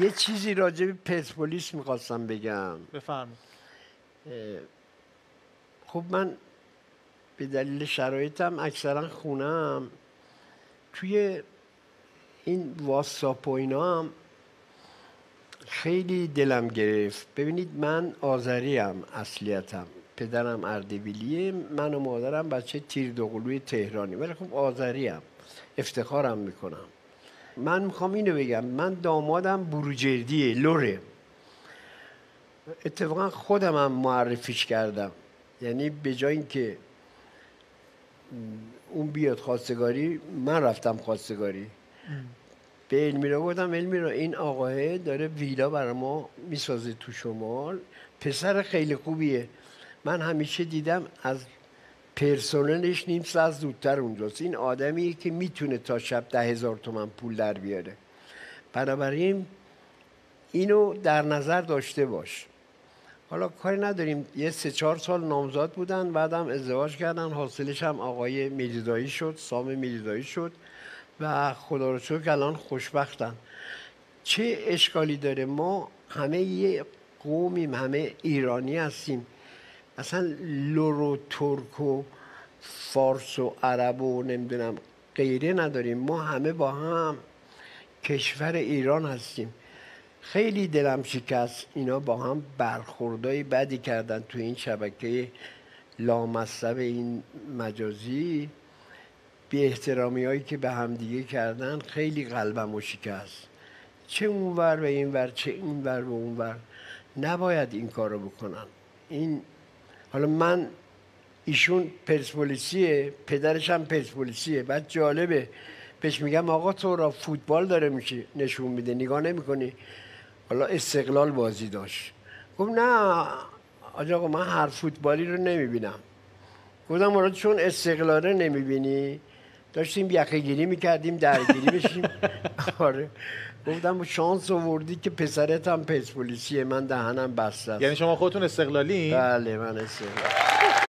یه چیزی راجع به پرسپولیس میخواستم بگم. بفرمایید. خب من به دلیل شرایطم اکثرا خونم توی این واتساپ و اینا هم خیلی دلم گرفت. ببینید من آذریم اصلیتم، پدرم اردبیلیه، من و مادرم بچه تیردوقلوی تهرانی، ولی خب آذریم، افتخارم میکنم. من میخوام اینو بگم، من دامادم بروجردیه، لوره. اتفاقا خودم هم معرفیش کردم، یعنی به جای اینکه اون بیاد خواستگاری من رفتم خواستگاری. به المیرا گفتم المیرا این آقاه داره ویلا برای ما میسازه تو شمال، پسر خیلی خوبیه، من همیشه دیدم از پرسنلش نیم ساعت زودتر اونجاست، این آدمیه که میتونه تا شب 10,000 تومان پول در بیاره، بنابراین اینو در نظر داشته باش. حالا کاری نداریم، یه 3-4 سال نامزاد بودن، بعدم ازدواج کردن، حاصلش هم آقای میردایی شد، سام میردایی شد و خدا رو شکر الان خوشبختن. چه اشکالی داره؟ ما همه یه قومیم، همه ایرانی هستیم، اصلا لور و ترک و فارس و عرب و نمیدونم غیره نداریم، ما همه با هم کشور ایران هستیم. خیلی دلم شکست اینا با هم برخوردای بدی کردن تو این شبکه لامصب این مجازی، بی احترامی هایی که به هم دیگه کردن، خیلی قلبم شکست. چه اونور و اینور، چه اینور و اونور، نباید این کارو بکنن. این حالا من ایشون پرسپولیسیه، پدرش هم پرسپولیسیه، بعد جالبه بهش میگم آقا تو را فوتبال داره میشه نشون میده، نگاه نمیکنی؟ حالا استقلال بازی داشت، گفت نه آقا من هر فوتبالی رو نمیبینم. گفتم حالا چون استقلال رو نمیبینی، داشتیم یقه گیری میکردیم درگیری بشیم. آره گفتم شانس آوردی که پسرت هم پرسپولیسیه، من دهنم بسته است. یعنی شما خودتون استقلالی؟ بله من استقلال.